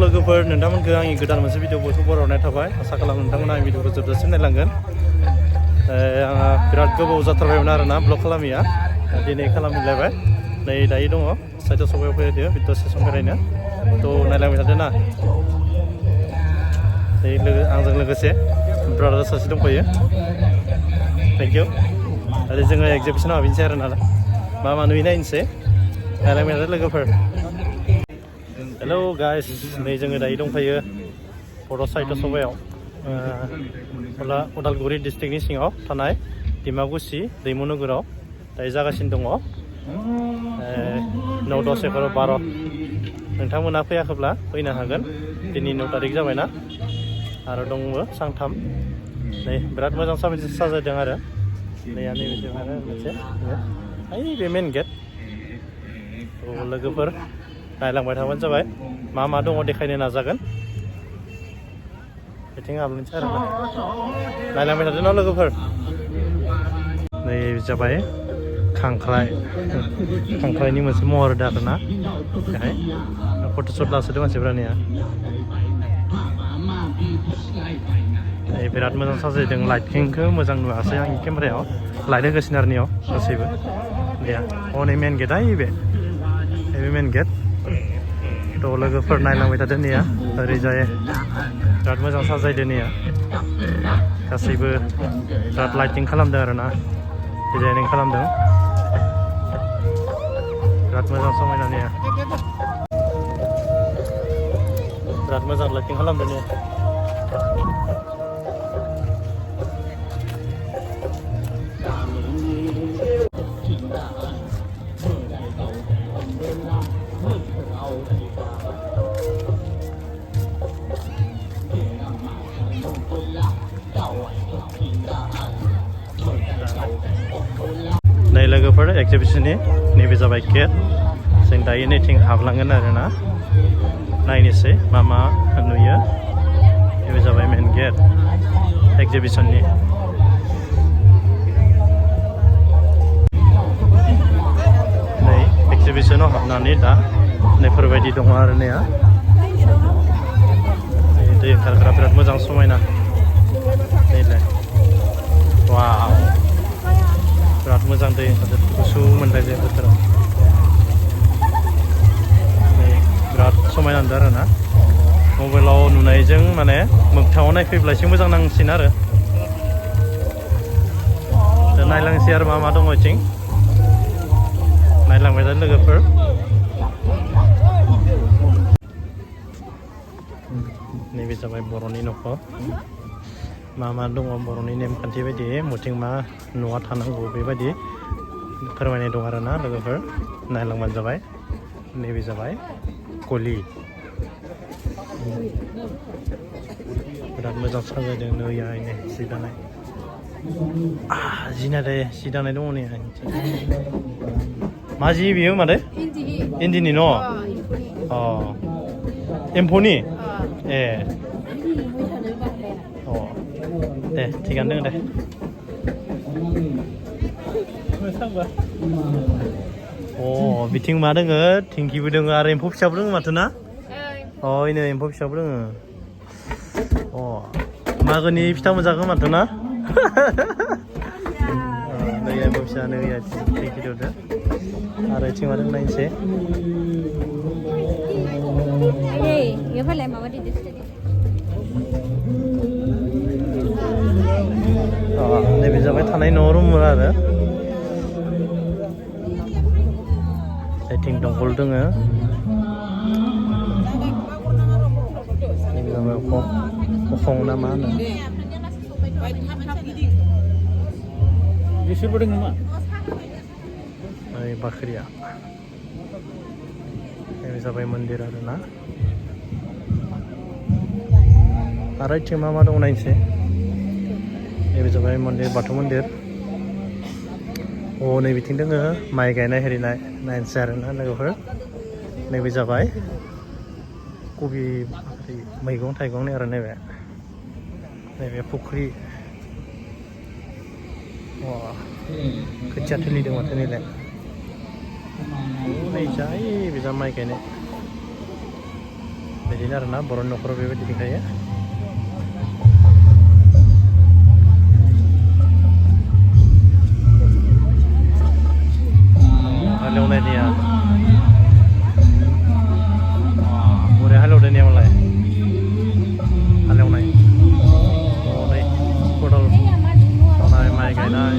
लोगोफोर नोंथांमोनखौ आंनि गोदान मोनसे भिडिअखौ बरायनाय थाबाय आसा खालामो नोंथांमोना आंनि भिडिअखौ जोबजासिम नायलांगोन आंहा बिराद गोबाव जाथारबायमोन आरोना ब्लग खालामिया दिनै खालामलायबाय नै दायो दङ साइटआव सबायाव फैदो भिडिअ सेसन बेरायनो थ' नायलांबाय थादो ना आंजों लोगोसे ब्रादार सासे दंफायो थेंक इउ आरो जोङो एक्जिबिसनाव हाबैनोसै आरो नालाय मा नुयै नायनोसै नायलांबाय थादो लोगोफोर हेलौ गाइस नै जोङो दायो दंफायो बर' साहित्य सभायाव उदालगुरि डिस्ट्रिक्टनि सिङाव थानाय डिमाकुसि दैमु नोगोराव दायो जागासिनो दङ 9-10-11-12 नोंथांमोना फैयाखैब्ला फैनो हागोन दिनै 9 तारिख जाबायना आरो दंबो सानथाम नै बिराद मोजां साजायदों आरो नैबे आरो मोनसे बे मेन गेट लोगोफोर नायलांबाय थाबानो जाबाय मा दङ देखायनो नाजागोन बिथिं हाबनोसै आरो नायलांबाय थादों ना लोगोफोर नै जाबाय खांख्राइनि मोनसे महर होदों आरोना बेहाय फट'शट लासोदों मानसिफोरानिया बिराद मोजां साजायदों लाइटिंखौ मोजां नुवासै आंनि केमेरायाव लाइट होगासिनो आरो नियाव गासैबो गैया हनै मेन गेटआ बे मेन गेट थ' लोगोफोर नायलांबाय थादो नैया ओरैजाय बिराद मोजां साजायदो नैया गासैबो बिराद लाइटिं खालामदों आरोना डिजाइनिं खालामदों बिराद मोजां समायना नैया बिराद मोजां लाइटिं खालामदों नैया नै लोगोफोर एक्जिबिसननि नैबे जाबाय गेट जों दायो नैथिं हाबलांगोन आरोना नायनोसै मा नुयो नैबे जाबाय मेन गेट एक्जिबिसननि नै एक्जिबिसनाव हाबनानै दा नैफोरबायदि दङ आरो नैया दै ओंखारग्रा बिराद मोजां समायना नैलाय वाव बिराद मोजां दै ओंखारदों गुसु मोनलायदों बोथोराव बिराद समायना नुदों आरो ना मबाइलाव नुनायजों माने मोगथाङाव नायफैब्ला एसे मोजां नांसिन आरो नायलांसै आरो मा दङ बिथिं नायलांबाय दा लोगोफोर नैबे जाबाय बर'नि न'खर मा दङ बर'नि नेमखान्थि बायदि मथिं मा न'आ थानांगौ बेबायदि फोरमायनाय दं आरो ना लोगोफोर नायलांबानो जाबाय नैबे जाबाय गलि बिराद मोजां साजायदों नैयाहायनो जि दानाय जि दानाय दङ नै मा जि बियो मादै इन्दिनि न' एम्फौनि दे थिगानो दङ दे बिथिं मा दोङो थिंखिबो दोङो आरो एम्फौ फिसाबो दोङो माथो ना इनो एम्फौ फिसाबो दोङो मागोनि फिथा मोनजागोन माथो ना नै एम्फौ फिसा नै थिंखि दौदो आरो इथिं मा दों नायनोसै नैबे जाबाय थानाय न' रुम आरो आथिं दंखल दोङो नैबे जाबाय अखं ना मा होनो बिसोरबो दङ नामा बाख्रिया नैबे जाबाय मन्दिर आरोना आरो इथिं मा दङ नायनोसै नैबे जाबाय मन्दिर बाथौ मन्दिर नै बिथिं दोङो माइ गायनाय हेरिनाय नायनोसै आरोना लोगोफोर नैबे जाबाय कबि मैगं थाइगंनि आरो नैबे फुख्रि खोथिया थिलि दं माथो नैलाय नै जाय बिजा माइ गायनाय बिदिनो आरोना बर'नि न'खराव बेबायदि देखायो हालेवनायनिया बोरै हालेवनायनिया मालाय हालेवनाय हनै खदाल जावनाय माइ गायनाय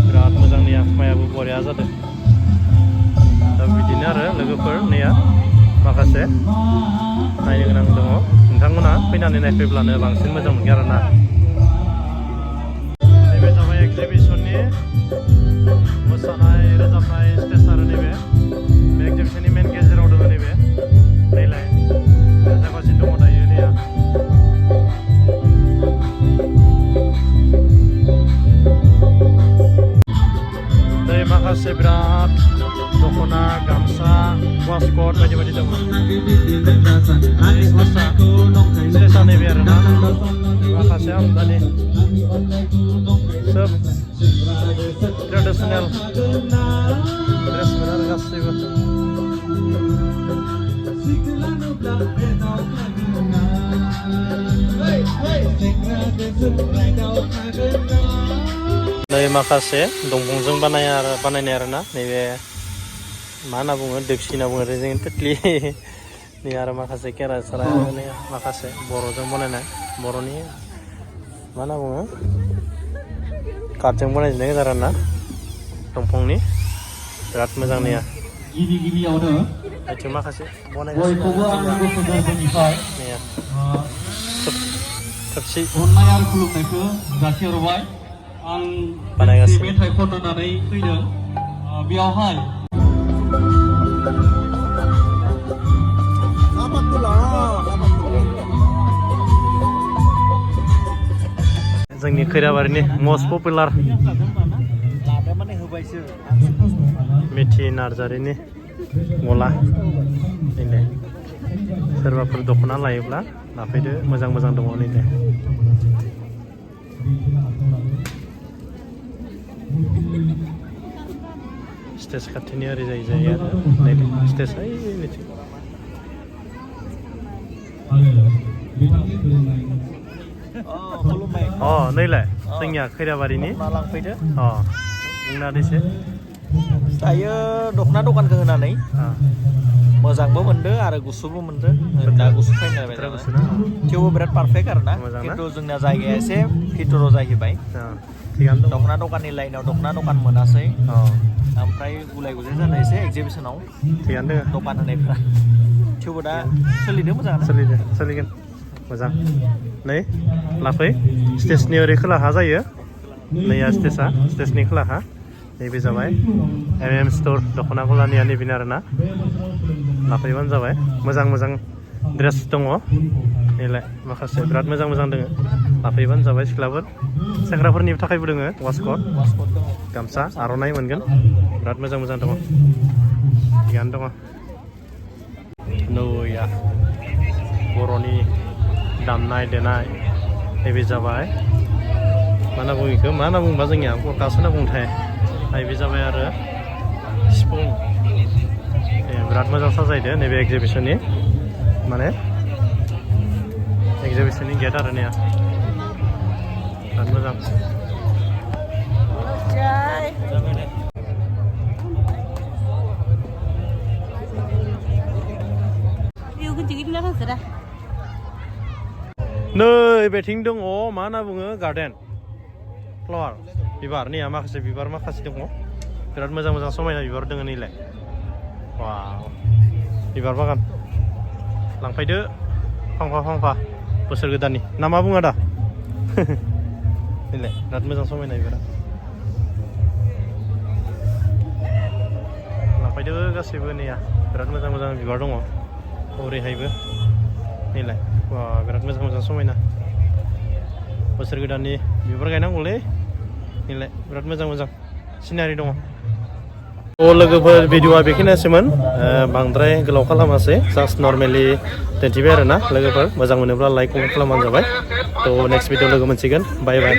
बिराद मोजांनिया माइयाबो बरिया जादों दा बिदिनो आरो लोगोफोर नैया माखासे नायनो गोनां दङ नोंथांमोना फैनानै नायफैब्लानो बांसिन मोजां मोनगोन आरोना नैबे जाबाय एक्जिबिसननि मोसानाय रोजाबनाय स्टेज आरो नैबे बे एक्जिबिसननि मेन गेजेराव दङ नैबे नैलाय जागासिनो दङ दायो नैया नै माखासे बिराद दख'ना गामसा वासकट बायदि बायदि दङ स्टेजआ नैबे आरोना माखासे आमदानि सोब ट्रेडिसनेल ड्रेसफोर आरो गासैबो नै माखासे दंफांजों बानायनाय आरोना नैबे मा होनना बुङो दोबसि होनना बुङो जों तेतलि नै आरो माखासे केरा सारा माखासे बर'जों बनायनाय बर'नि मा होनना बुङो काठजों बनायजोबनाय गोजा आरोना दंफांनि बिराद मोजां नैया बिथिं माखासे बनायगासिनो थोरसि बानायगासिनो मेथाइ खननानै फैदों बेयावहाय जोंनि खैराबारिनि मस्ट पपुलार मिथि नार्जारिनि गला नैदे सोरबाफोर दख'ना लायोब्ला लाफैदो मोजां मोजां दङ नैदे स्टेज खाथिनि ओरै जायो आरो नैदे स्टेज ओइनिथिं नैलाय जोंनिया खैराबारिनि लांफैदो बुंना एसे दायो दख'ना दखानखौ होनानै मोजांबो मोनदो आरो गुसुबो मोनदो दा गुसु फैनाय थेवबो बिराद पारफेक्ट आरो ना खिन्थु जोंना जायगाया एसे भितराव जाहैबाय दख'ना दखाननि लाइनाव दख'ना दखान मोनासै ओमफ्राय गुलाय गुजाय जादों एसे एक्जिबिसनाव थिगानो दखान होनायफ्रा थेवबो दा सोलिदों मोजां सोलिगोन मोजां नै लाफै स्टेजनि ओरै खोलाहा जायो नैया स्टेजनि खोलाहा नैबे जाबाय MM स्ट'र दख'ना गलानिया नैबेनो आरोना लाफैबानो जाबाय मोजां मोजां ड्रेस दङ नैलाय माखासे बिराद मोजां मोजां दङ लाफैबानो जाबाय सिख्लाफोर सेंग्राफोरनि थाखायबो दङ वासकट गामसा आर'नाइ मोनगोन बिराद मोजां मोजां दङ थिगानो दङ नैया बर'नि दामनाय देनाय नैबे जाबाय मा होनना बुङो बेखौ मा होनना बुङोबा जोंनिया गरखासो होनना बुंथाय नैबे जाबाय आरो सिफुं बिराद मोजां साजायदो नैबे एक्जिबिसननि माने एक्जिबिसननि गेट आरो नैया बिराद मोजां नै बेथिं दङ मा होनना बुङो गार्डेन फ्लावार बिबार नैया माखासे बिबार माखासे दङ बिराद मोजां मोजां समायना बिबार दङ नैलाय वाव बिबार बागान लांफैदो फांफा फांफा बोसोर गोदाननि ना मा बुङो दा नैलाय बिराद मोजां समायना बिबारा लांफैदो गासैबो नैया बिराद मोजां मोजां बिबार दङ ओरैहायबो नैलाय वा बिराद मोजां मोजां समायना बोसोर गोदाननि बिबार गायनांगौलै नैलाय बिराद मोजां मोजां सिनारि दङ लोगोफोर भिडिअआ बेखिनियानोसैमोन बांद्राय गोलाव खालामासै जास्ट नर्मेलि दिन्थिबाय आरोना लोगोफोर मोजां मोनोब्ला लाइक कमेन्ट खालामबानो जाबाय थ' नेक्स्ट भिडिअ लोगो मोनसिगोन बाय बाय